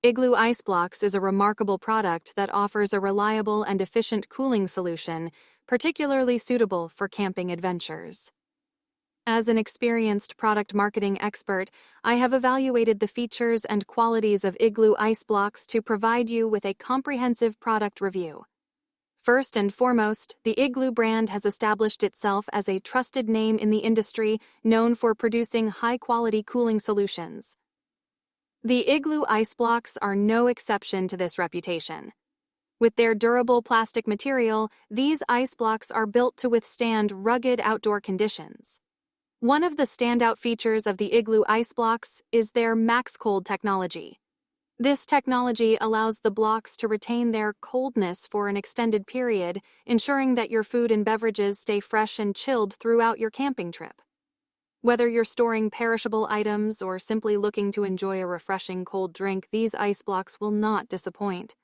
Igloo Ice Blocks is a remarkable product that offers a reliable and efficient cooling solution, particularly suitable for camping adventures. As an experienced product marketing expert, I have evaluated the features and qualities of Igloo Ice Blocks to provide you with a comprehensive product review. First and foremost, the Igloo brand has established itself as a trusted name in the industry, known for producing high-quality cooling solutions. The Igloo Ice Blocks are no exception to this reputation. With their durable plastic material, these ice blocks are built to withstand rugged outdoor conditions. One of the standout features of the Igloo Ice Blocks is their MaxCold technology. This technology allows the blocks to retain their coldness for an extended period, ensuring that your food and beverages stay fresh and chilled throughout your camping trip. Whether you're storing perishable items or simply looking to enjoy a refreshing cold drink, these ice blocks will not disappoint.